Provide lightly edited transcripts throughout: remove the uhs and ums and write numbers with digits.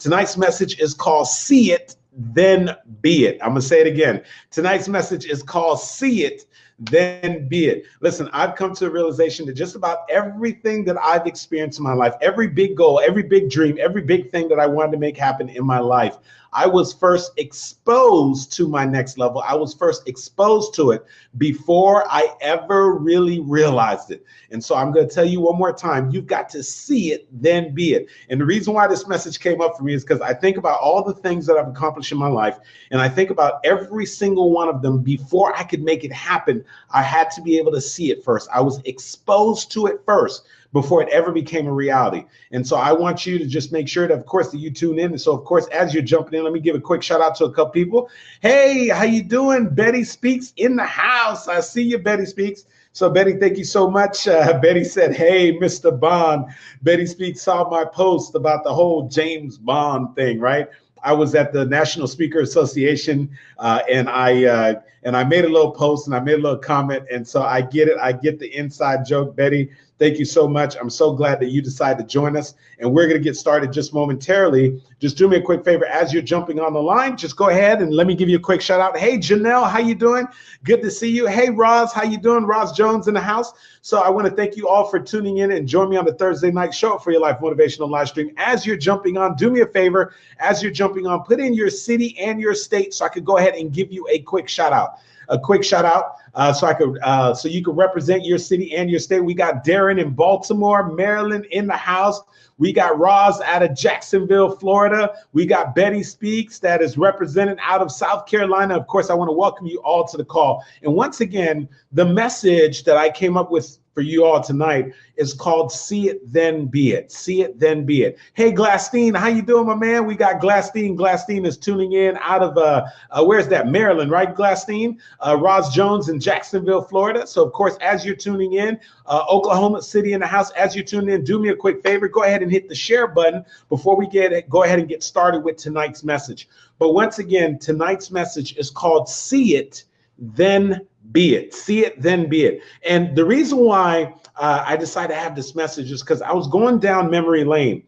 Tonight's message is called See It, Then Be It. I'm going to say it again. Tonight's message is called See It, Then Be It. Listen, I've come to a realization that just about everything that I've experienced in my life, every big goal, every big dream, every big thing that I wanted to make happen in my life, I was first exposed to my next level. I was first exposed to it before I ever really realized it. And so I'm going to tell you one more time, you've got to see it, then be it. And the reason why this message came up for me is because I think about all the things that I've accomplished in my life, and I think about every single one of them. Before I could make it happen, I had to be able to see it first. I was exposed to it first before it ever became a reality. And so I want you to just make sure that, of course, that you tune in. And so, of course, as you're jumping in, let me give a quick shout out to a couple people. Hey, how you doing? Betty Speaks in the house. I see you, Betty Speaks. So, Betty, thank you so much. Betty said, hey, Mr. Bond. Betty Speaks saw my post about the whole James Bond thing, right? I was at the National Speaker Association, and I made a little post and I made a little comment. And so I get it. I get the inside joke, Betty. Thank you so much. I'm so glad that you decided to join us. And we're going to get started just momentarily. Just do me a quick favor. As you're jumping on the line, just go ahead and let me give you a quick shout out. Hey, Janelle, how you doing? Good to see you. Hey, Roz, how you doing? Roz Jones in the house. So I want to thank you all for tuning in and join me on the Thursday night show for your life motivational live stream. As you're jumping on, do me a favor. As you're jumping on, put in your city and your state so I could go ahead and give you a quick shout out. So you could represent your city and your state. We got Darren in Baltimore, Maryland in the house. We got Roz out of Jacksonville, Florida. We got Betty Speaks that is represented out of South Carolina. Of course, I want to welcome you all to the call. And once again, the message that I came up with for you all tonight is called See It, Then Be It. See It, Then Be It. Hey, Glassteen, how you doing, my man? We got Glassteen. Glassteen is tuning in out of, where's that? Maryland, right, Glassteen? Roz Jones in Jacksonville, Florida. So, of course, as you're tuning in, Oklahoma City in the house, as you're tuning in, do me a quick favor. Go ahead and hit the share button before we go ahead and get started with tonight's message. But once again, tonight's message is called See It, Then Be It. See it, then be it. And the reason why I decided to have this message is because I was going down memory lane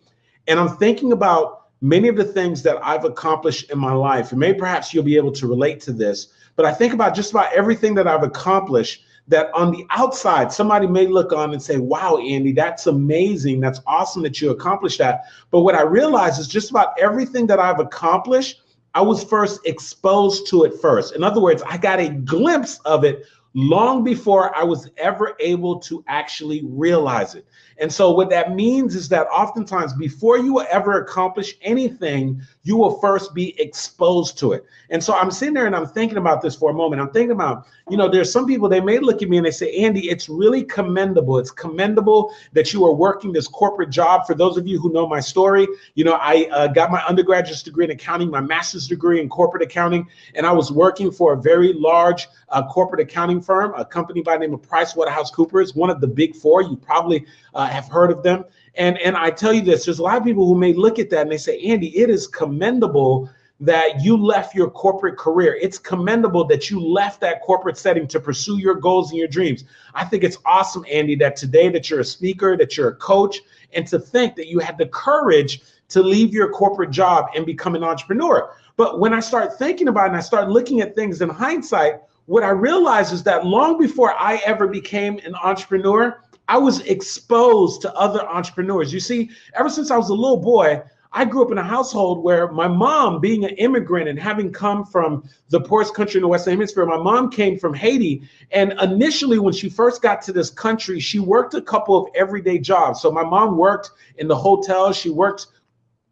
and I'm thinking about many of the things that I've accomplished in my life. And maybe perhaps you'll be able to relate to this, but I think about just about everything that I've accomplished that on the outside, somebody may look on and say, wow, Andy, that's amazing. That's awesome that you accomplished that. But what I realize is just about everything that I've accomplished, I was first exposed to it first. In other words, I got a glimpse of it long before I was ever able to actually realize it. And so what that means is that oftentimes before you will ever accomplish anything, you will first be exposed to it. And so I'm sitting there and I'm thinking about this for a moment. I'm thinking about, there's some people, they may look at me and they say, Andy, it's really commendable. It's commendable that you are working this corporate job. For those of you who know my story, I got my undergraduate degree in accounting, my master's degree in corporate accounting, and I was working for a very large corporate accounting firm, a company by the name of PricewaterhouseCoopers, one of the big four. You probably have heard of them. And I tell you this, there's a lot of people who may look at that and they say, Andy, it is commendable that you left your corporate career. It's commendable that you left that corporate setting to pursue your goals and your dreams. I think it's awesome, Andy, that today that you're a speaker, that you're a coach, and to think that you had the courage to leave your corporate job and become an entrepreneur. But when I start thinking about it and I start looking at things in hindsight, what I realized is that long before I ever became an entrepreneur, I was exposed to other entrepreneurs. You see, ever since I was a little boy, I grew up in a household where my mom, being an immigrant and having come from the poorest country in the Western Hemisphere, my mom came from Haiti. And initially, when she first got to this country, she worked a couple of everyday jobs. So my mom worked in the hotel. She worked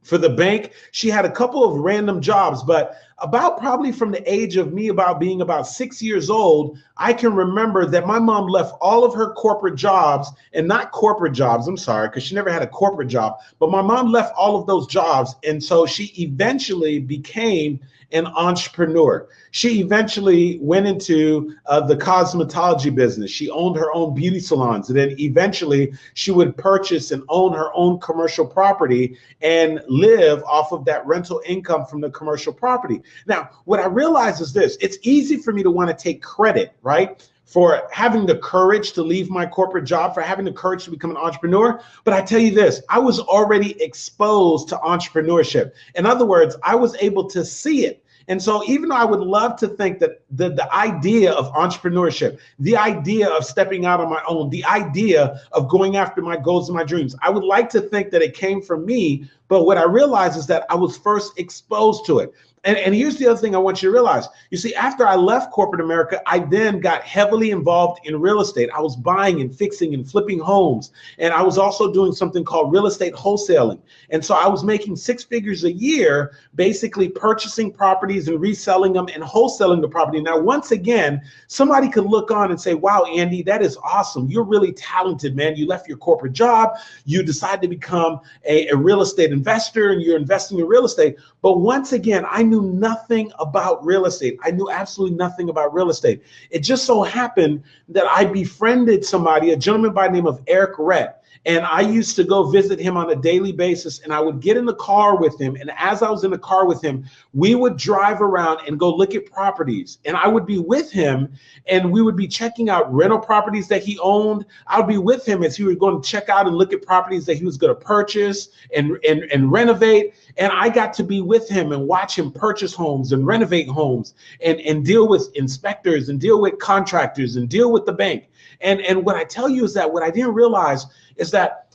for the bank. She had a couple of random jobs, but about probably from the age of me being about 6 years old, I can remember that my mom left all of her corporate jobs, and not corporate jobs, I'm sorry, because she never had a corporate job, but my mom left all of those jobs. And so she eventually became an entrepreneur. She eventually went into the cosmetology business. She owned her own beauty salons. And then eventually she would purchase and own her own commercial property and live off of that rental income from the commercial property. Now, what I realize is this: it's easy for me to want to take credit, right, for having the courage to leave my corporate job, for having the courage to become an entrepreneur. But I tell you this, I was already exposed to entrepreneurship. In other words, I was able to see it. And so even though I would love to think that the idea of entrepreneurship, the idea of stepping out on my own, the idea of going after my goals and my dreams, I would like to think that it came from me. But what I realized is that I was first exposed to it. And here's the other thing I want you to realize. You see, after I left corporate America, I then got heavily involved in real estate. I was buying and fixing and flipping homes. And I was also doing something called real estate wholesaling. And so I was making 6 figures a year, basically purchasing properties and reselling them and wholesaling the property. Now, once again, somebody could look on and say, wow, Andy, that is awesome. You're really talented, man. You left your corporate job. You decided to become a real estate investor, and you're investing in real estate. But once again, I knew nothing about real estate. I knew absolutely nothing about real estate. It just so happened that I befriended somebody, a gentleman by the name of Eric Rett. And I used to go visit him on a daily basis, and I would get in the car with him. And as I was in the car with him, we would drive around and go look at properties. And I would be with him, and we would be checking out rental properties that he owned. I would be with him as he was going to check out and look at properties that he was going to purchase and renovate. And I got to be with him and watch him purchase homes and renovate homes and deal with inspectors and deal with contractors and deal with the bank. And what I tell you is that what I didn't realize is that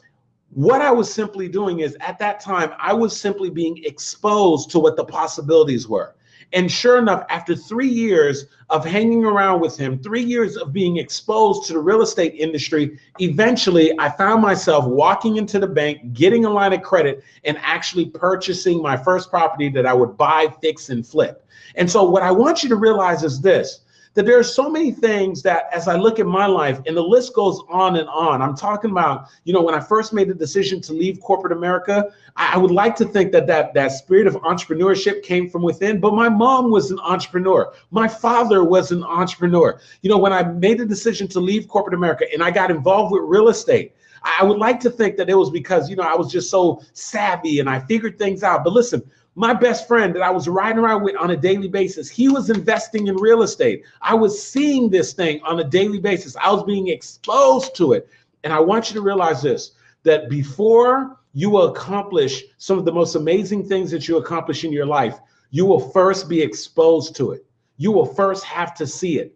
what I was simply doing is at that time, I was simply being exposed to what the possibilities were. And sure enough, after 3 years of hanging around with him, 3 years of being exposed to the real estate industry, eventually I found myself walking into the bank, getting a line of credit, and actually purchasing my first property that I would buy, fix, and flip. And so what I want you to realize is this, that there are so many things that as I look at my life, and the list goes on and on. I'm talking about, when I first made the decision to leave corporate America, I would like to think that spirit of entrepreneurship came from within, but my mom was an entrepreneur. My father was an entrepreneur. When I made the decision to leave corporate America and I got involved with real estate, I would like to think that it was because, I was just so savvy and I figured things out. But listen, my best friend that I was riding around with on a daily basis, he was investing in real estate. I was seeing this thing on a daily basis. I was being exposed to it. And I want you to realize this, that before you will accomplish some of the most amazing things that you accomplish in your life, you will first be exposed to it. You will first have to see it.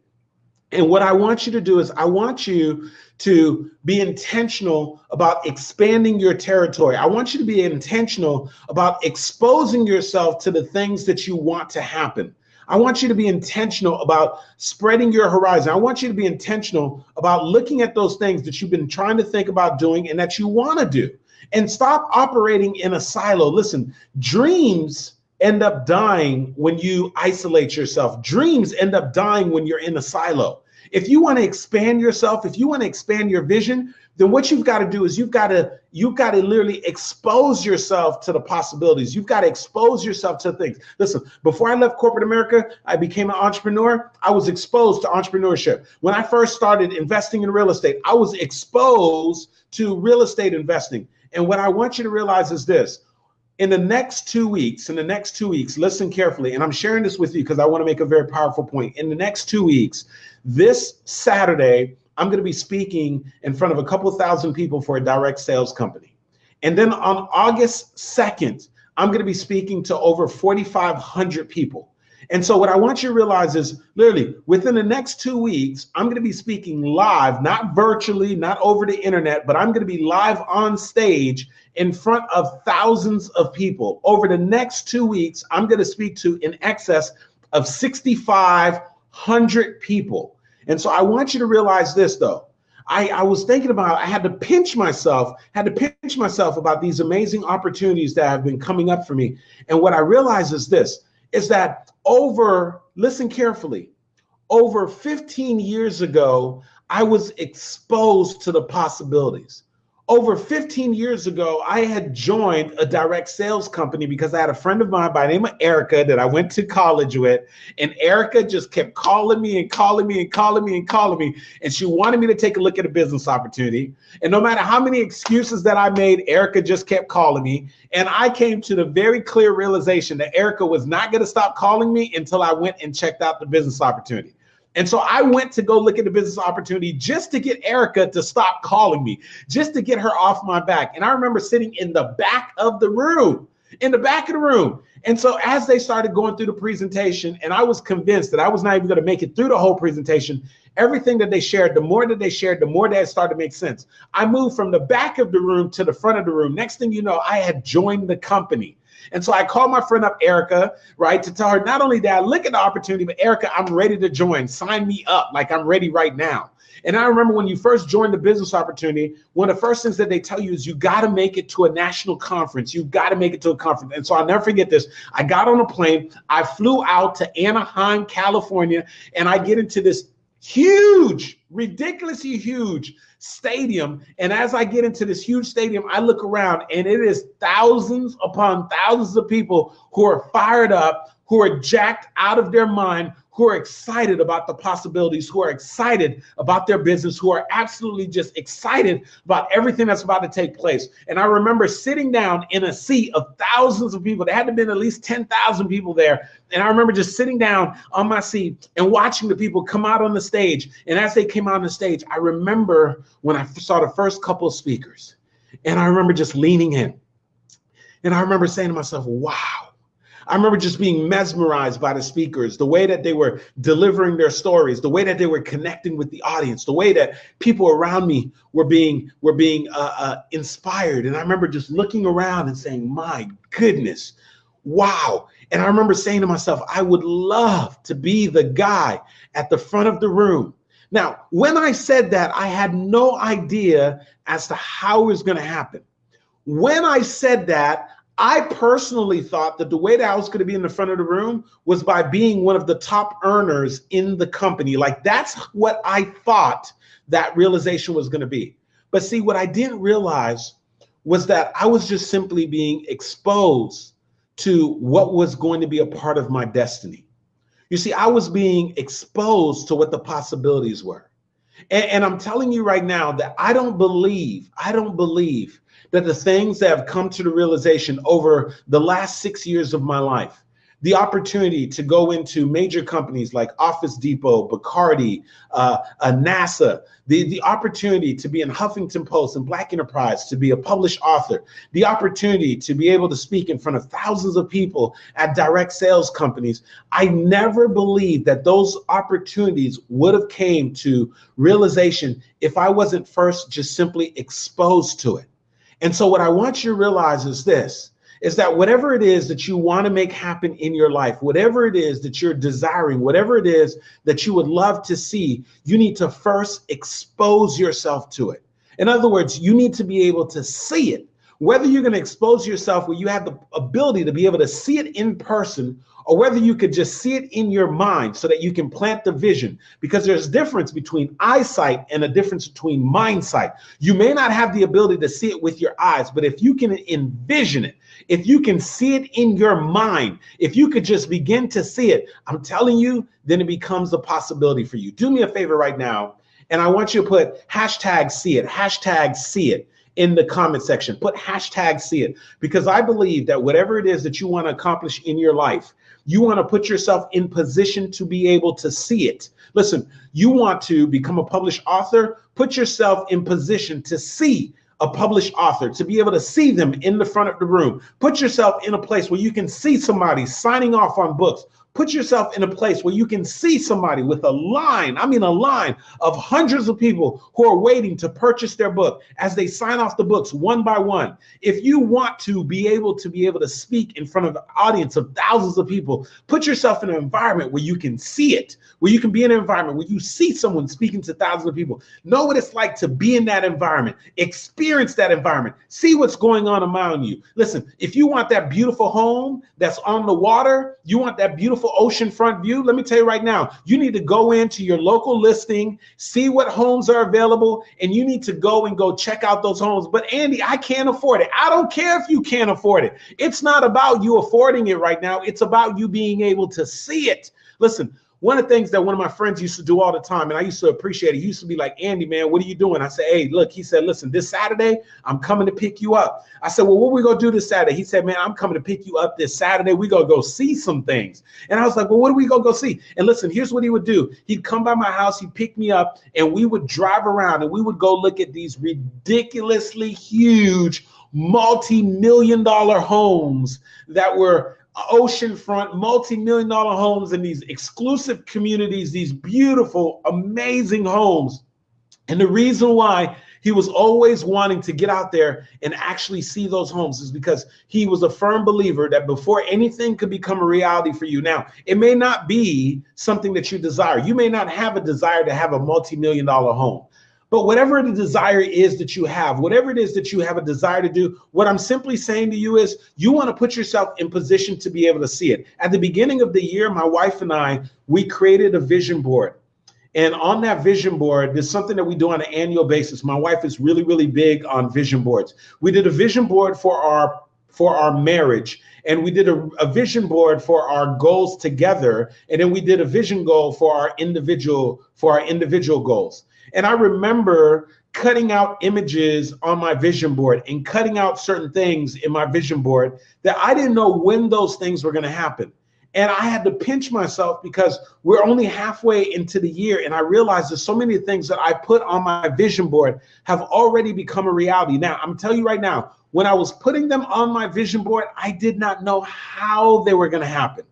And what I want you to do is I want you to be intentional about expanding your territory. I want you to be intentional about exposing yourself to the things that you want to happen. I want you to be intentional about spreading your horizon. I want you to be intentional about looking at those things that you've been trying to think about doing and that you want to do. And stop operating in a silo. Listen, dreams end up dying when you isolate yourself. Dreams end up dying when you're in a silo. If you want to expand yourself, if you want to expand your vision, then what you've got to do is you've got to literally expose yourself to the possibilities. You've got to expose yourself to things. Listen, before I left corporate America, I became an entrepreneur. I was exposed to entrepreneurship. When I first started investing in real estate, I was exposed to real estate investing. And what I want you to realize is this. In the next 2 weeks, listen carefully, and I'm sharing this with you because I want to make a very powerful point. In the next 2 weeks, this Saturday, I'm going to be speaking in front of a couple thousand people for a direct sales company. And then on August 2nd, I'm going to be speaking to over 4,500 people. And so what I want you to realize is literally within the next 2 weeks, I'm going to be speaking live, not virtually, not over the internet, but I'm going to be live on stage in front of thousands of people. Over the next 2 weeks, I'm going to speak to in excess of 6,500 people. And so I want you to realize this, though. I was thinking about, I had to pinch myself about these amazing opportunities that have been coming up for me. And what I realized is this, is that listen carefully, over 15 years ago, I was exposed to the possibilities. Over 15 years ago, I had joined a direct sales company because I had a friend of mine by the name of Erica that I went to college with. And Erica just kept calling me and calling me and calling me and calling me. And she wanted me to take a look at a business opportunity. And no matter how many excuses that I made, Erica just kept calling me. And I came to the very clear realization that Erica was not going to stop calling me until I went and checked out the business opportunity. And so I went to go look at the business opportunity just to get Erica to stop calling me, just to get her off my back. And I remember sitting in the back of the room, And so as they started going through the presentation, and I was convinced that I was not even going to make it through the whole presentation, everything that they shared, the more that it started to make sense. I moved from the back of the room to the front of the room. Next thing you know, I had joined the company. And so I called my friend up, Erica, right, to tell her not only that I look at the opportunity, but Erica, I'm ready to join. Sign me up, like I'm ready right now. And I remember when you first join the business opportunity, one of the first things that they tell you is you got to make it to a national conference. You got to make it to a conference. And so I'll never forget this. I got on a plane. I flew out to Anaheim, California, and I get into this huge, ridiculously huge stadium. And as I get into this huge stadium, I look around and it is thousands upon thousands of people who are fired up, who are jacked out of their mind, who are excited about the possibilities, who are excited about their business, who are absolutely just excited about everything that's about to take place. And I remember sitting down in a sea of thousands of people. There had to have been at least 10,000 people there. And I remember just sitting down on my seat and watching the people come out on the stage. And as they came out on the stage, I remember when I saw the first couple of speakers, and I remember just leaning in. And I remember saying to myself, wow. I remember just being mesmerized by the speakers, the way that they were delivering their stories, the way that they were connecting with the audience, the way that people around me were being inspired. And I remember just looking around and saying, my goodness, wow. And I remember saying to myself, I would love to be the guy at the front of the room. Now, when I said that, I had no idea as to how it was going to happen. When I said that, I personally thought that the way that I was going to be in the front of the room was by being one of the top earners in the company. Like that's what I thought that realization was going to be. But see, what I didn't realize was that I was just simply being exposed to what was going to be a part of my destiny. You see, I was being exposed to what the possibilities were. And I'm telling you right now that I don't believe that the things that have come to the realization over the last 6 years of my life, the opportunity to go into major companies like Office Depot, Bacardi, NASA, the opportunity to be in Huffington Post and Black Enterprise, to be a published author, the opportunity to be able to speak in front of thousands of people at direct sales companies. I never believed that those opportunities would have came to realization if I wasn't first just simply exposed to it. And so what I want you to realize is this, is that whatever it is that you want to make happen in your life, whatever it is that you're desiring, whatever it is that you would love to see, you need to first expose yourself to it. In other words, you need to be able to see it. Whether you're going to expose yourself where you have the ability to be able to see it in person, or whether you could just see it in your mind so that you can plant the vision, because there's a difference between eyesight and a difference between mindsight. You may not have the ability to see it with your eyes, but if you can envision it, if you can see it in your mind, if you could just begin to see it, I'm telling you, then it becomes a possibility for you. Do me a favor right now, and I want you to put hashtag see it in the comment section. Put hashtag see it, because I believe that whatever it is that you want to accomplish in your life, you want to put yourself in position to be able to see it. Listen, you want to become a published author, put yourself in position to see a published author, to be able to see them in the front of the room. Put yourself in a place where you can see somebody signing off on books. Put yourself in a place where you can see somebody with a line of hundreds of people who are waiting to purchase their book as they sign off the books one by one. If you want to be able to speak in front of an audience of thousands of people, put yourself in an environment where you can see it, where you can be in an environment where you see someone speaking to thousands of people. Know what it's like to be in that environment, experience that environment, see what's going on around you. Listen, if you want that beautiful home that's on the water, you want that beautiful oceanfront view, let me tell you right now, you need to go into your local listing, see what homes are available, and you need to go check out those homes. But Andy, I can't afford it. I don't care if you can't afford it. It's not about you affording it right now. It's about you being able to see it. Listen, One of the things that one of my friends used to do all the time, and I used to appreciate it, he used to be like, Andy, man, what are you doing? I said, hey, look, he said, listen, this Saturday, I'm coming to pick you up. I said, well, what are we going to do this Saturday? He said, man, I'm coming to pick you up this Saturday. We're going to go see some things. And I was like, well, what are we going to go see? And listen, here's what he would do. He'd come by my house, he'd pick me up, and we would drive around, and we would go look at these ridiculously huge multi-million-dollar homes that were oceanfront, multi-million-dollar homes in these exclusive communities, these beautiful, amazing homes. And the reason why he was always wanting to get out there and actually see those homes is because he was a firm believer that before anything could become a reality for you. Now, it may not be something that you desire. You may not have a desire to have a multi-million-dollar home. But whatever the desire is that you have, whatever it is that you have a desire to do, what I'm simply saying to you is you want to put yourself in position to be able to see it. At the beginning of the year, my wife and I, we created a vision board. And on that vision board, there's something that we do on an annual basis. My wife is really, really big on vision boards. We did a vision board for our marriage. And we did a vision board for our goals together. And then we did a vision goal for our individual goals. And I remember cutting out images on my vision board and cutting out certain things in my vision board that I didn't know when those things were going to happen. And I had to pinch myself because we're only halfway into the year. And I realized there's so many things that I put on my vision board have already become a reality. Now, I'm telling you right now, when I was putting them on my vision board, I did not know how they were going to happen.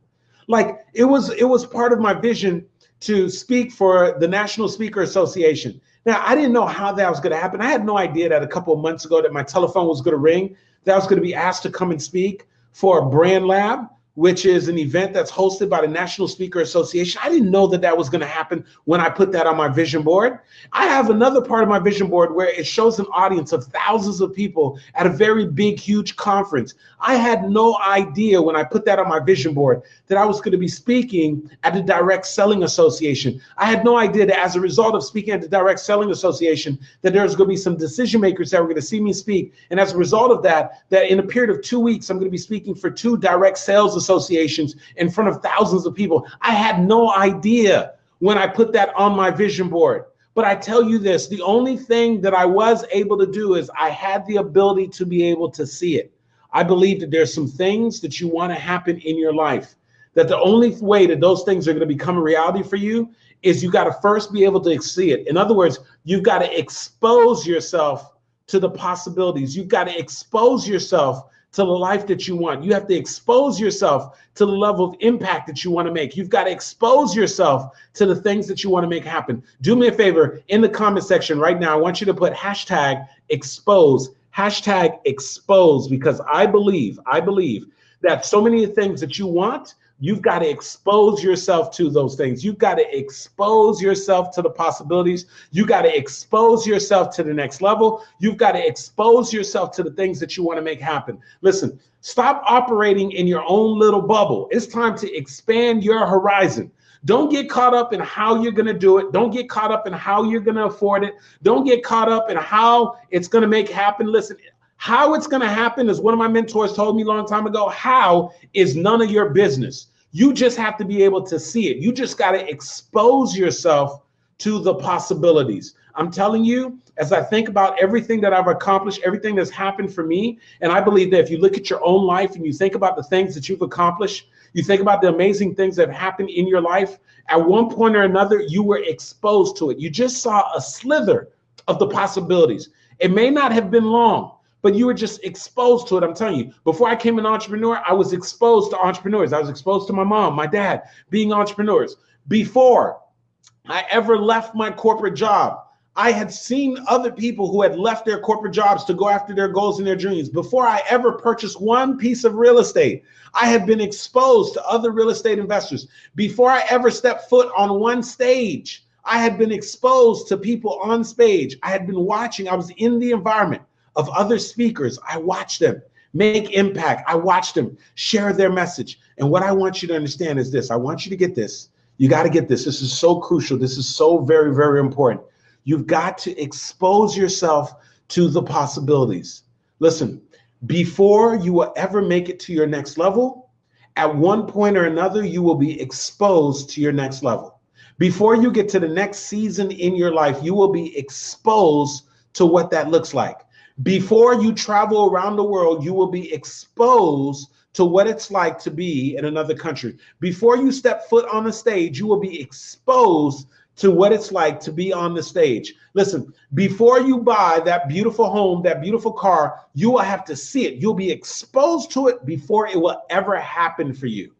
Like it was part of my vision to speak for the National Speaker Association. Now, I didn't know how that was going to happen. I had no idea that a couple of months ago that my telephone was going to ring, that I was going to be asked to come and speak for a Brand Lab, which is an event that's hosted by the National Speaker Association. I didn't know that that was going to happen when I put that on my vision board. I have another part of my vision board where it shows an audience of thousands of people at a very big, huge conference. I had no idea when I put that on my vision board that I was going to be speaking at the Direct Selling Association. I had no idea that as a result of speaking at the Direct Selling Association, that there's going to be some decision makers that were going to see me speak. And as a result of that, that in a period of 2 weeks, I'm going to be speaking for 2 direct sales associations in front of thousands of people. I had no idea when I put that on my vision board. But I tell you this, the only thing that I was able to do is I had the ability to be able to see it. I believe that there's some things that you want to happen in your life, that the only way that those things are going to become a reality for you is you got to first be able to see it. In other words, you've got to expose yourself to the possibilities. You've got to expose yourself to the life that you want. You have to expose yourself to the level of impact that you want to make. You've got to expose yourself to the things that you want to make happen. Do me a favor, in the comment section right now, I want you to put #expose, #expose, because I believe that so many things that you want, you've got to expose yourself to those things. You've got to expose yourself to the possibilities. You got to expose yourself to the next level. You've got to expose yourself to the things that you want to make happen. Listen, stop operating in your own little bubble. It's time to expand your horizon. Don't get caught up in how you're going to do it. Don't get caught up in how you're going to afford it. Don't get caught up in how it's going to make happen. Listen, how it's going to happen, as one of my mentors told me a long time ago, how is none of your business. You just have to be able to see it. You just got to expose yourself to the possibilities. I'm telling you, as I think about everything that I've accomplished, everything that's happened for me, and I believe that if you look at your own life and you think about the things that you've accomplished, you think about the amazing things that have happened in your life, at one point or another, you were exposed to it. You just saw a slither of the possibilities. It may not have been long, but you were just exposed to it. I'm telling you, before I became an entrepreneur, I was exposed to entrepreneurs. I was exposed to my mom, my dad being entrepreneurs. Before I ever left my corporate job, I had seen other people who had left their corporate jobs to go after their goals and their dreams. Before I ever purchased one piece of real estate, I had been exposed to other real estate investors. Before I ever stepped foot on one stage, I had been exposed to people on stage. I had been watching. I was in the environment of other speakers. I watched them make impact. I watched them share their message. And what I want you to understand is this. I want you to get this. You got to get this. This is so crucial. This is so very, very important. You've got to expose yourself to the possibilities. Listen, before you will ever make it to your next level, At one point or another, you will be exposed to your next level. Before you get to the next season in your life, you will be exposed to what that looks like. Before you travel around the world, you will be exposed to what it's like to be in another country. Before you step foot on the stage, you will be exposed to what it's like to be on the stage. Listen, before you buy that beautiful home, that beautiful car, you will have to see it. You'll be exposed to it before it will ever happen for you.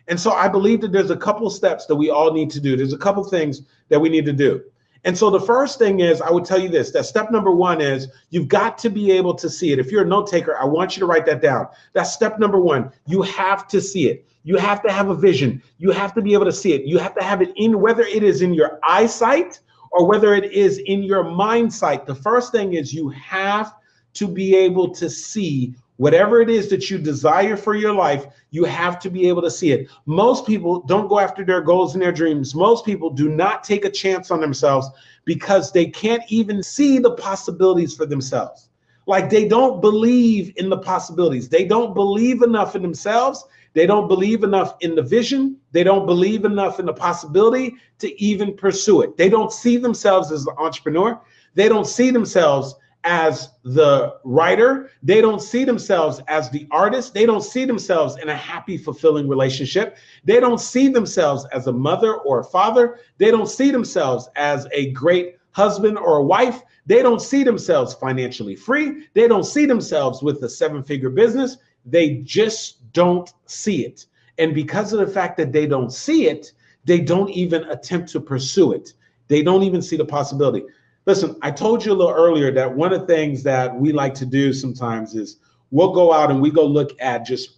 And so I believe that there's a couple steps that we all need to do. There's a couple things that we need to do. And so the first thing is, I would tell you this, that step number one is you've got to be able to see it. If you're a note taker, I want you to write that down. That's step number one. You have to see it. You have to have a vision. You have to be able to see it. You have to have it in, whether it is in your eyesight or whether it is in your mind sight. The first thing is you have to be able to see whatever it is that you desire for your life. You have to be able to see it. Most people don't go after their goals and their dreams. Most people do not take a chance on themselves because they can't even see the possibilities for themselves. Like they don't believe in the possibilities. They don't believe enough in themselves. They don't believe enough in the vision. They don't believe enough in the possibility to even pursue it. They don't see themselves as the entrepreneur. They don't see themselves as the writer. They don't see themselves as the artist. They don't see themselves in a happy, fulfilling relationship. They don't see themselves as a mother or a father. They don't see themselves as a great husband or a wife. They don't see themselves financially free. They don't see themselves with a seven-figure business. They just don't see it. And because of the fact that they don't see it, they don't even attempt to pursue it. They don't even see the possibility. Listen, I told you a little earlier that one of the things that we like to do sometimes is we'll go out and we go look at just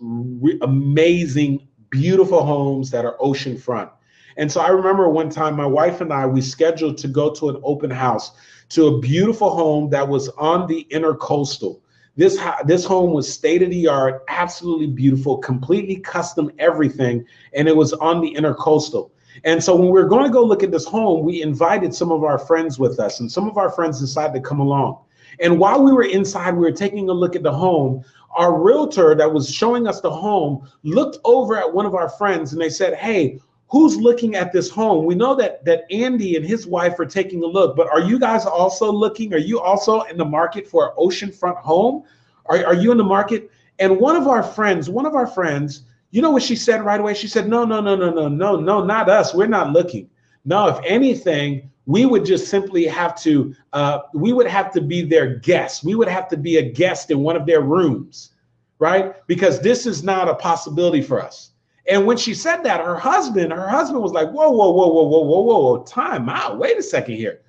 amazing, beautiful homes that are oceanfront. And so I remember one time my wife and I, we scheduled to go to an open house to a beautiful home that was on the intercoastal. This home was state of the art, absolutely beautiful, completely custom everything. And it was on the intercoastal. And so when we were going to go look at this home, we invited some of our friends with us, and some of our friends decided to come along. And while we were inside, we were taking a look at the home. Our realtor that was showing us the home looked over at one of our friends and they said, "Hey, who's looking at this home? We know that Andy and his wife are taking a look, but are you guys also looking? Are you also in the market for an oceanfront home? Are you in the market?" And one of our friends, you know what she said right away? She said, no, not us. We're not looking. No, if anything, we would just simply have to, we would have to be their guest. We would have to be a guest in one of their rooms, right? Because this is not a possibility for us. And when she said that, her husband was like, whoa, time out. Wait a second here.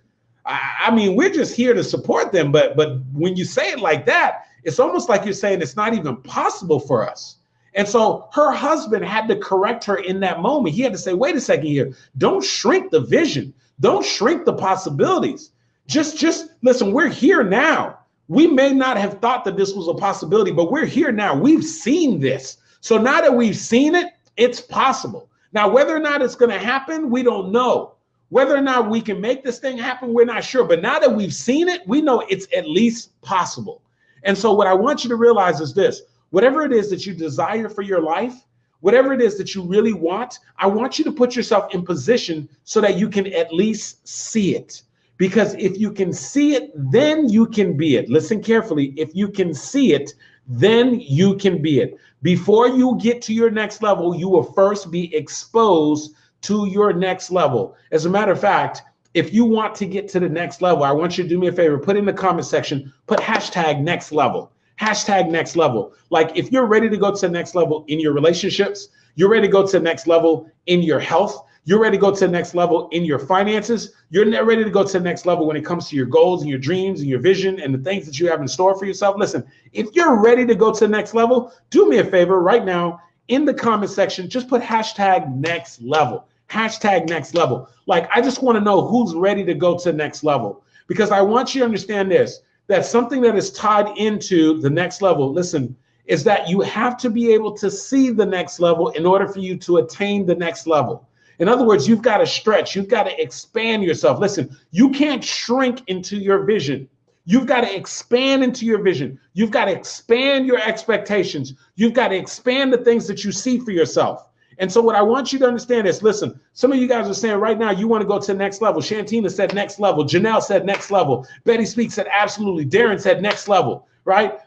I mean, we're just here to support them. But when you say it like that, it's almost like you're saying it's not even possible for us. And so her husband had to correct her in that moment. He had to say, wait a second here. Don't shrink the vision. Don't shrink the possibilities. Just listen, we're here now. We may not have thought that this was a possibility, but we're here now. We've seen this. So now that we've seen it, it's possible. Now, whether or not it's going to happen, we don't know. Whether or not we can make this thing happen, we're not sure. But now that we've seen it, we know it's at least possible. And so what I want you to realize is this. Whatever it is that you desire for your life, whatever it is that you really want, I want you to put yourself in position so that you can at least see it. Because if you can see it, then you can be it. Listen carefully. If you can see it, then you can be it. Before you get to your next level, you will first be exposed to your next level. As a matter of fact, if you want to get to the next level, I want you to do me a favor, put in the comment section, put hashtag next level. Hashtag next level. Like if you're ready to go to the next level in your relationships, you're ready to go to the next level in your health, you're ready to go to the next level in your finances, you're ready to go to the next level when it comes to your goals and your dreams and your vision and the things that you have in store for yourself. Listen, if you're ready to go to the next level, do me a favor right now in the comment section, just put hashtag next level. Hashtag next level. Like, I just want to know who's ready to go to the next level, because I want you to understand this, that something that is tied into the next level, listen, is that you have to be able to see the next level in order for you to attain the next level. In other words, you've got to stretch, you've got to expand yourself. Listen, you can't shrink into your vision. You've got to expand into your vision. You've got to expand your expectations. You've got to expand the things that you see for yourself. And so what I want you to understand is, listen, some of you guys are saying right now, you want to go to the next level. Shantina said next level. Janelle said next level. Betty Speaks said absolutely. Darren said next level, right?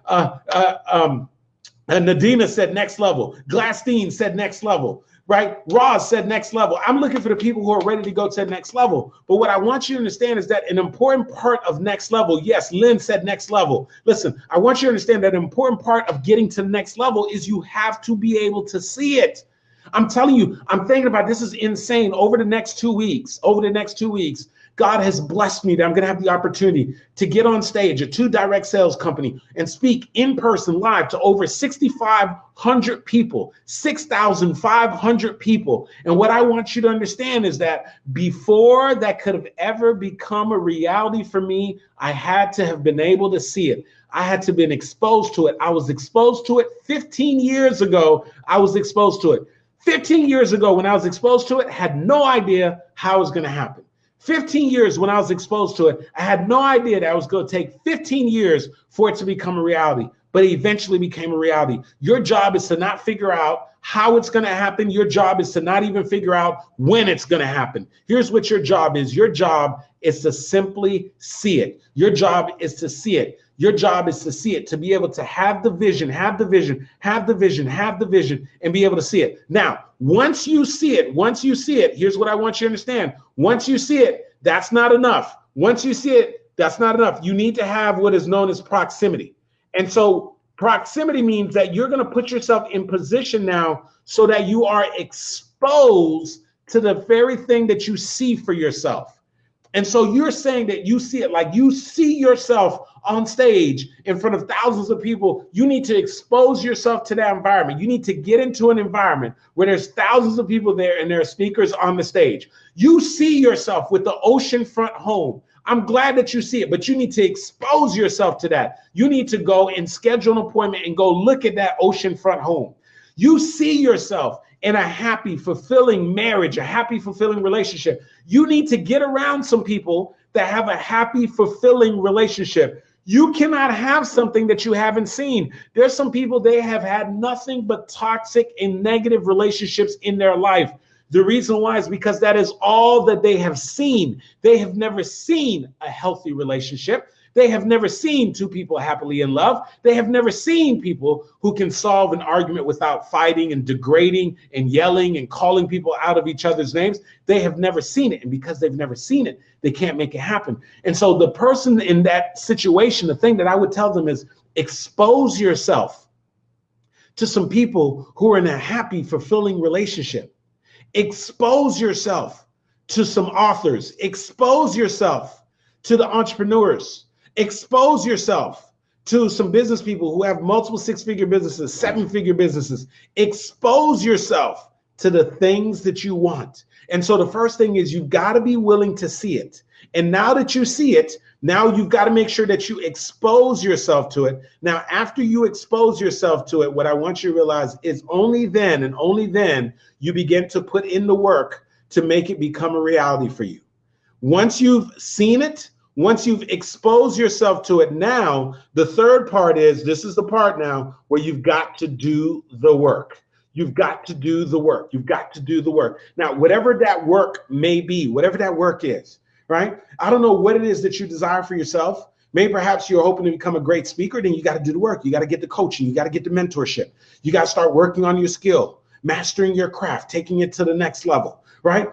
Nadina said next level. Glasstein said next level, right? Roz said next level. I'm looking for the people who are ready to go to the next level. But what I want you to understand is that an important part of next level, yes, Lynn said next level. Listen, I want you to understand that an important part of getting to the next level is you have to be able to see it. I'm telling you, I'm thinking about this is insane. Over the next 2 weeks, God has blessed me that I'm going to have the opportunity to get on stage at 2 direct sales company and speak in person live to over 6,500 people, 6,500 people. And what I want you to understand is that before that could have ever become a reality for me, I had to have been able to see it. I had to have been exposed to it. I was exposed to it 15 years ago. I was exposed to it. 15 years ago, when I was exposed to it, had no idea how it was going to happen. 15 years when I was exposed to it, I had no idea that it was going to take 15 years for it to become a reality, but it eventually became a reality. Your job is to not figure out how it's going to happen. Your job is to not even figure out when it's going to happen. Here's what your job is. Your job is to simply see it. Your job is to see it. Your job is to see it, to be able to have the vision, and be able to see it. Now, once you see it, here's what I want you to understand. Once you see it, that's not enough. Once you see it, that's not enough. You need to have what is known as proximity. And so proximity means that you're going to put yourself in position now so that you are exposed to the very thing that you see for yourself. And so you're saying that you see it, like you see yourself on stage in front of thousands of people. You need to expose yourself to that environment. You need to get into an environment where there's thousands of people there and there are speakers on the stage. You see yourself with the oceanfront home. I'm glad that you see it, but you need to expose yourself to that. You need to go and schedule an appointment and go look at that oceanfront home. You see yourself in a happy, fulfilling marriage, a happy, fulfilling relationship. You need to get around some people that have a happy, fulfilling relationship. You cannot have something that you haven't seen. There's some people, they have had nothing but toxic and negative relationships in their life. The reason why is because that is all that they have seen. They have never seen a healthy relationship. They have never seen 2 people happily in love. They have never seen people who can solve an argument without fighting and degrading and yelling and calling people out of each other's names. They have never seen it. And because they've never seen it, they can't make it happen. And so the person in that situation, the thing that I would tell them is expose yourself to some people who are in a happy, fulfilling relationship. Expose yourself to some authors. Expose yourself to the entrepreneurs. Expose yourself to some business people who have multiple 6-figure businesses, 7-figure businesses. Expose yourself to the things that you want. And so the first thing is you've got to be willing to see it. And now that you see it, now you've got to make sure that you expose yourself to it. Now, after you expose yourself to it, what I want you to realize is only then and only then you begin to put in the work to make it become a reality for you. Once you've seen it, once you've exposed yourself to it, now the third part is, this is the part now where you've got to do the work. You've got to do the work. You've got to do the work. Now, whatever that work may be, whatever that work is, right? I don't know what it is that you desire for yourself. Maybe perhaps you're hoping to become a great speaker. Then you got to do the work. You got to get the coaching. You got to get the mentorship. You got to start working on your skill, mastering your craft, taking it to the next level. Right?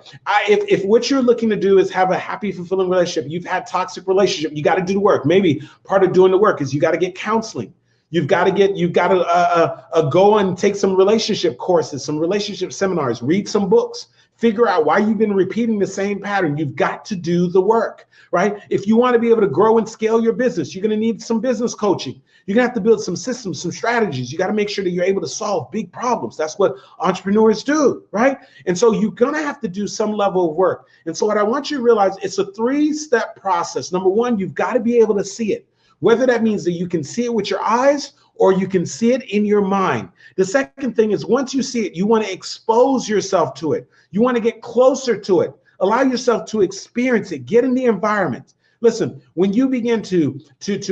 If what you're looking to do is have a happy, fulfilling relationship, you've had toxic relationship, you got to do the work. Maybe part of doing the work is you got to get counseling. You've got to go and take some relationship courses, some relationship seminars, read some books, figure out why you've been repeating the same pattern. You've got to do the work, right? If you want to be able to grow and scale your business, you're going to need some business coaching. You're going to have to build some systems, some strategies. You got to make sure that you're able to solve big problems. That's what entrepreneurs do, right? And so you're going to have to do some level of work. And so what I want you to realize, it's a 3-step process. Number one, you've got to be able to see it. Whether that means that you can see it with your eyes or you can see it in your mind. The second thing is, once you see it, you want to expose yourself to it. You want to get closer to it. Allow yourself to experience it. Get in the environment. Listen, when you begin to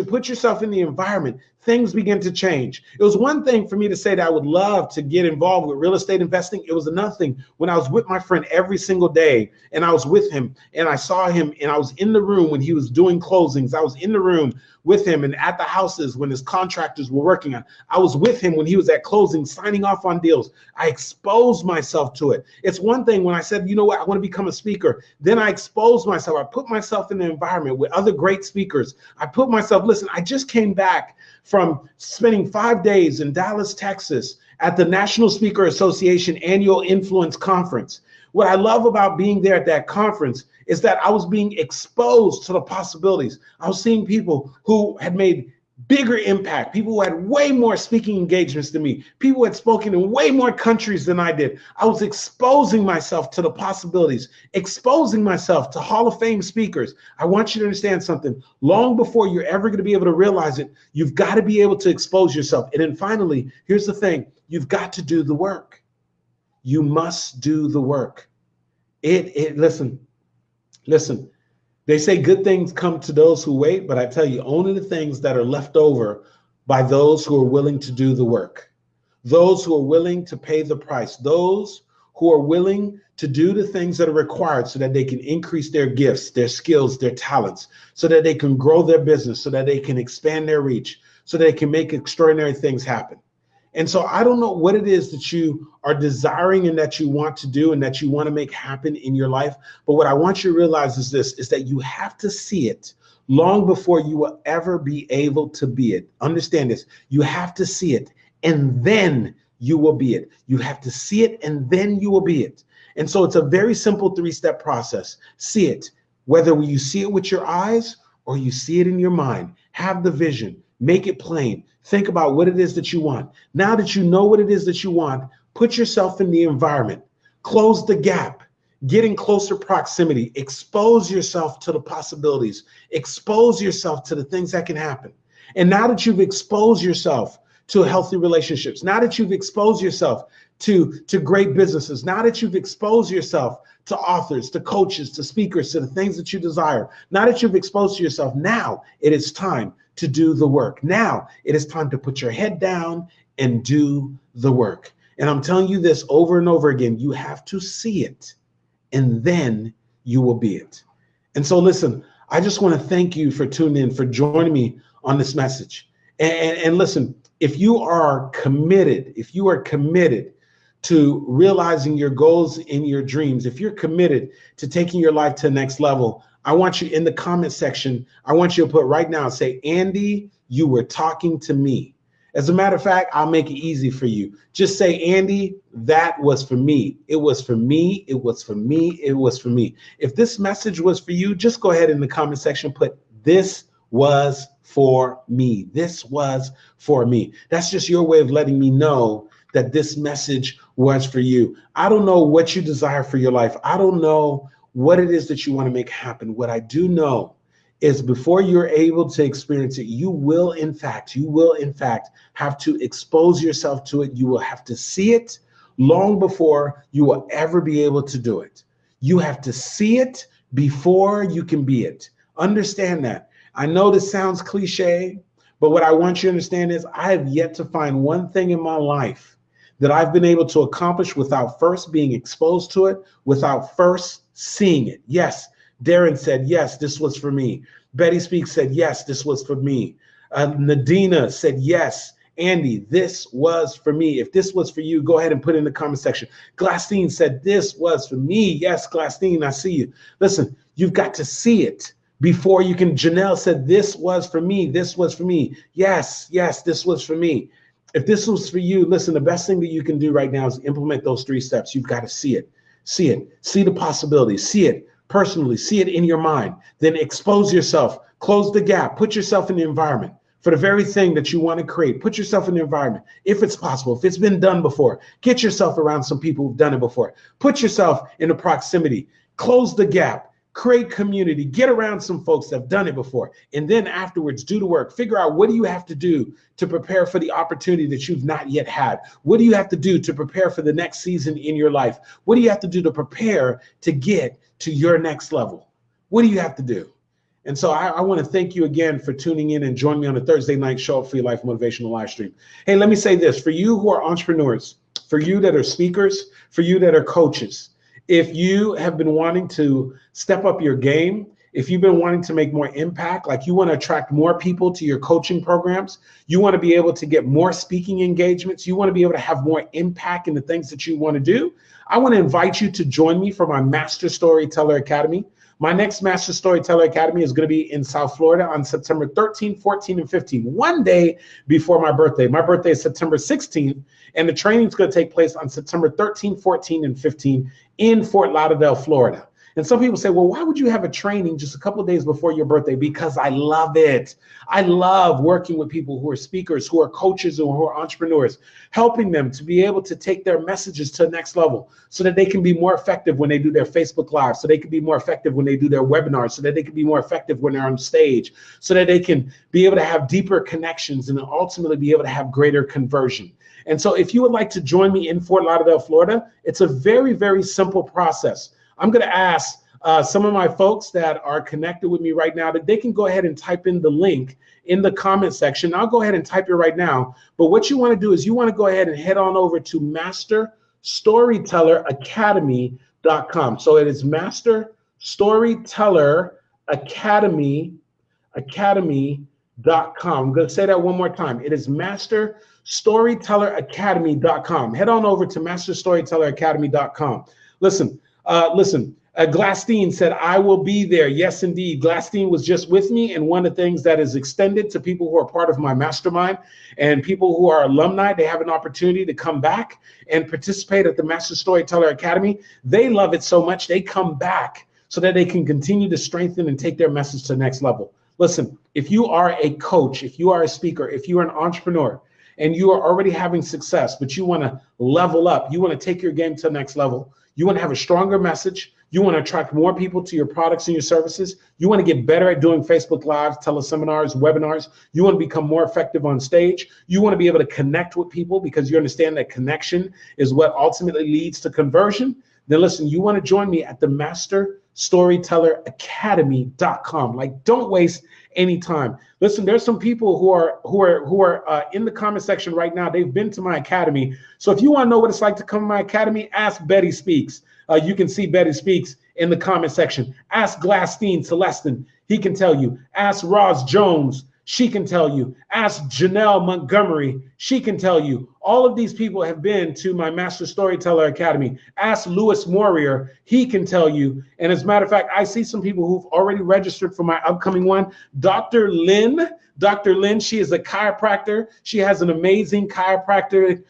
put yourself in the environment, things begin to change. It was one thing for me to say that I would love to get involved with real estate investing. It was another thing when I was with my friend every single day, and I was with him and I saw him, and I was in the room when he was doing closings. I was in the room with him and at the houses when his contractors were working on. I was with him when he was at closing, signing off on deals. I exposed myself to it. It's one thing when I said, you know what, I want to become a speaker. Then I exposed myself. I put myself in the environment with other great speakers. I put myself, listen, I just came back from spending 5 days in Dallas, Texas at the National Speaker Association Annual Influence Conference. What I love about being there at that conference is that I was being exposed to the possibilities. I was seeing people who had made bigger impact, people who had way more speaking engagements than me, people who had spoken in way more countries than I did. I was exposing myself to the possibilities, exposing myself to Hall of Fame speakers. I want you to understand something. Long before you're ever going to be able to realize it, you've got to be able to expose yourself. And then finally, here's the thing. You've got to do the work. You must do the work. Listen, they say good things come to those who wait, but I tell you, only the things that are left over by those who are willing to do the work, those who are willing to pay the price, those who are willing to do the things that are required so that they can increase their gifts, their skills, their talents, so that they can grow their business, so that they can expand their reach, so that they can make extraordinary things happen. And so I don't know what it is that you are desiring and that you want to do and that you want to make happen in your life. But what I want you to realize is this, is that you have to see it long before you will ever be able to be it. Understand this. You have to see it and then you will be it. You have to see it and then you will be it. And so it's a very simple 3-step process. See it, whether you see it with your eyes or you see it in your mind. Have the vision. Make it plain. Think about what it is that you want. Now that you know what it is that you want, put yourself in the environment. Close the gap. Get in closer proximity. Expose yourself to the possibilities. Expose yourself to the things that can happen. And now that you've exposed yourself to healthy relationships, now that you've exposed yourself to great businesses, now that you've exposed yourself to authors, to coaches, to speakers, to the things that you desire, now that you've exposed yourself, now it is time to do the work. Now it is time to put your head down and do the work. And I'm telling you this over and over again, you have to see it and then you will be it. And so listen, I just want to thank you for tuning in, for joining me on this message. And listen, if you are committed to realizing your goals and your dreams, if you're committed to taking your life to the next level, I want you in the comment section, I want you to put right now, say, Andy, you were talking to me. As a matter of fact, I'll make it easy for you. Just say, Andy, that was for me. It was for me. It was for me. It was for me. If this message was for you, just go ahead in the comment section, put this was for me. This was for me. That's just your way of letting me know that this message was for you. I don't know what you desire for your life. I don't know what it is that you want to make happen. What I do know is before you're able to experience it, you will in fact have to expose yourself to it. You will have to see it long before you will ever be able to do it. You have to see it before you can be it. Understand that. I know this sounds cliche, but what I want you to understand is I have yet to find one thing in my life that I've been able to accomplish without first being exposed to it, without first seeing it. Yes, Darren said, yes, this was for me. Betty Speaks said, yes, this was for me. Nadina said, yes, Andy, this was for me. If this was for you, go ahead and put it in the comment section. Glassine said, this was for me. Yes, Glassine, I see you. Listen, you've got to see it before you can. Janelle said, this was for me. This was for me. Yes, yes, this was for me. If this was for you, listen, the best thing that you can do right now is implement those 3 steps. You've got to see it, see the possibilities, see it personally, see it in your mind, then expose yourself, close the gap, put yourself in the environment for the very thing that you want to create. Put yourself in the environment. If it's possible, if it's been done before, get yourself around some people who've done it before. Put yourself in the proximity, close the gap, create community, get around some folks that have done it before. And then afterwards, do the work. Figure out what do you have to do to prepare for the opportunity that you've not yet had? What do you have to do to prepare for the next season in your life? What do you have to do to prepare to get to your next level? What do you have to do? And so I want to thank you again for tuning in and joining me on the Thursday night Show Up for Your Life motivational live stream. Hey, let me say this for you who are entrepreneurs, for you that are speakers, for you that are coaches. If you have been wanting to step up your game, if you've been wanting to make more impact, like you want to attract more people to your coaching programs, you want to be able to get more speaking engagements, you want to be able to have more impact in the things that you want to do, I want to invite you to join me for my Master Storyteller Academy. My next Master Storyteller Academy is going to be in South Florida on September 13, 14, and 15, one day before my birthday. My birthday is September 16th, and the training is going to take place on September 13, 14, and 15 in Fort Lauderdale, Florida. And some people say, well, why would you have a training just a couple of days before your birthday? Because I love it. I love working with people who are speakers, who are coaches, or who are entrepreneurs, helping them to be able to take their messages to the next level so that they can be more effective when they do their Facebook Live, so they can be more effective when they do their webinars, so that they can be more effective when they're on stage, so that they can be able to have deeper connections and ultimately be able to have greater conversion. And so if you would like to join me in Fort Lauderdale, Florida, it's a very, very simple process. I'm going to ask some of my folks that are connected with me right now that they can go ahead and type in the link in the comment section. I'll go ahead and type it right now. But what you want to do is you want to go ahead and head on over to masterstorytelleracademy.com. So it is masterstorytelleracademy.com. I'm going to say that one more time. It is masterstorytelleracademy.com. Head on over to masterstorytelleracademy.com. Listen, Glassstein said, I will be there. Yes, indeed. Glassstein was just with me. And one of the things that is extended to people who are part of my mastermind and people who are alumni, they have an opportunity to come back and participate at the Master Storyteller Academy. They love it so much, they come back so that they can continue to strengthen and take their message to the next level. Listen, if you are a coach, if you are a speaker, if you are an entrepreneur, and you are already having success, but you want to level up, you want to take your game to the next level, you want to have a stronger message, you want to attract more people to your products and your services, you want to get better at doing Facebook Lives, teleseminars, webinars, you want to become more effective on stage, you want to be able to connect with people because you understand that connection is what ultimately leads to conversion, then listen, you want to join me at the masterstorytelleracademy.com. Like, don't waste any time. Listen, there's some people who are in the comment section right now. They've been to my academy. So if you want to know what it's like to come to my academy, ask Betty Speaks. You can see Betty Speaks in the comment section. Ask Glassstein Celestin. He can tell you. Ask Roz Jones. She can tell you. Ask Janelle Montgomery. She can tell you. All of these people have been to my Master Storyteller Academy. Ask Lewis Warrior. He can tell you. And as a matter of fact, I see some people who've already registered for my upcoming one. Dr. Lynn, she is a chiropractor. She has an amazing chiropractor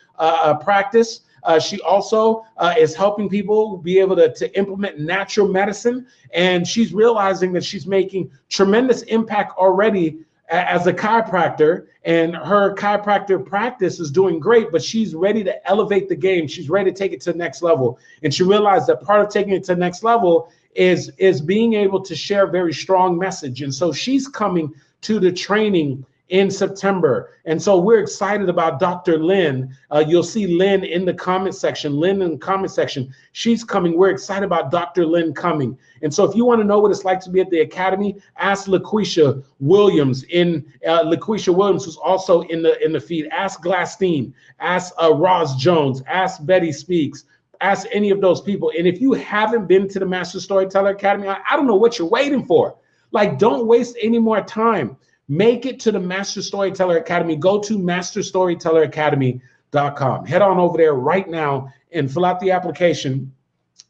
practice. She also is helping people be able to implement natural medicine. And she's realizing that she's making tremendous impact already as a chiropractor, and her chiropractor practice is doing great, but she's ready to elevate the game. She's ready to take it to the next level. And she realized that part of taking it to the next level is being able to share a very strong message. And so she's coming to the training in September. And so we're excited about Dr. Lynn. You'll see Lynn in the comment section. She's coming. We're excited about Dr. Lynn coming. And so if you want to know what it's like to be at the academy, ask LaQuisha Williams, who's also in the feed. Ask Glassstein. Ask Roz Jones. Ask Betty Speaks. Ask any of those people. And if you haven't been to the Master Storyteller Academy, I don't know what you're waiting for. Like, don't waste any more time. Make it to the Master Storyteller Academy. Go to masterstorytelleracademy.com. Head on over there right now and fill out the application.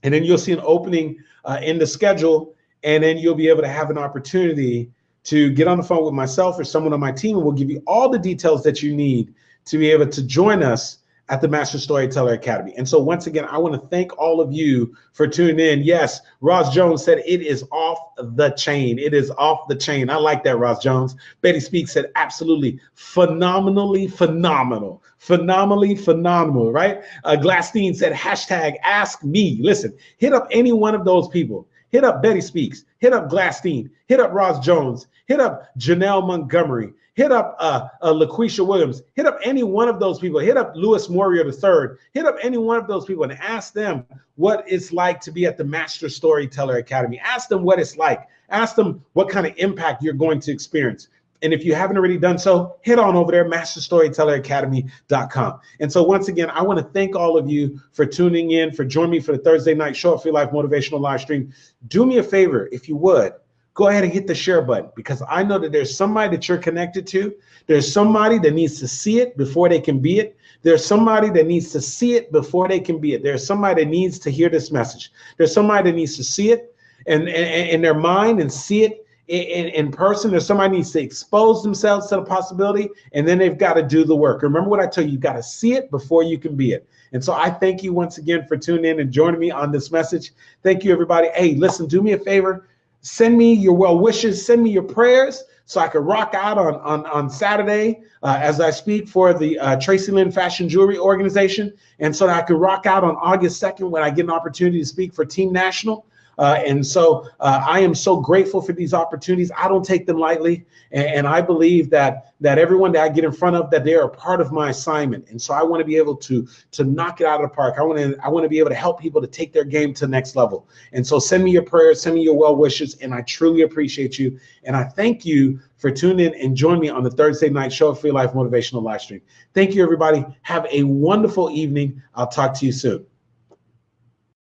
And then you'll see an opening in the schedule. And then you'll be able to have an opportunity to get on the phone with myself or someone on my team. And we'll give you all the details that you need to be able to join us at the Master Storyteller Academy. And so once again, I want to thank all of you for tuning in. Yes, Roz Jones said it is off the chain. It is off the chain. I like that, Roz Jones. Betty Speaks said absolutely phenomenally phenomenal. Phenomenally phenomenal, right? Glassstein said hashtag ask me. Listen, hit up any one of those people. Hit up Betty Speaks. Hit up Glassstein. Hit up Ross Jones. Hit up Janelle Montgomery. Hit up LaQuisha Williams. Hit up any one of those people. Hit up Louis Moria III. Hit up any one of those people and ask them what it's like to be at the Master Storyteller Academy. Ask them what it's like. Ask them what kind of impact you're going to experience. And if you haven't already done so, head on over there, masterstorytelleracademy.com. And so once again, I want to thank all of you for tuning in, for joining me for the Thursday night Show Up for Your Life motivational live stream. Do me a favor, if you would, go ahead and hit the share button, because I know that there's somebody that you're connected to. There's somebody that needs to see it before they can be it. There's somebody that needs to see it before they can be it. There's somebody that needs to hear this message. There's somebody that needs to see it and in their mind and see it in person. There's somebody needs to expose themselves to the possibility, and then they've got to do the work. Remember what I told you, you got to see it before you can be it. And so I thank you once again for tuning in and joining me on this message. Thank you, everybody. Hey, listen, do me a favor. Send me your well wishes. Send me your prayers so I can rock out on Saturday as I speak for the Tracy Lynn Fashion Jewelry Organization, and so that I can rock out on August 2nd when I get an opportunity to speak for Team National. And so I am so grateful for these opportunities. I don't take them lightly. And I believe that everyone that I get in front of, that they are a part of my assignment. And so I want to be able to knock it out of the park. I want to be able to help people to take their game to the next level. And so send me your prayers, send me your well wishes, and I truly appreciate you. And I thank you for tuning in and joining me on the Thursday night Show Up for Your Life motivational live stream. Thank you, everybody. Have a wonderful evening. I'll talk to you soon.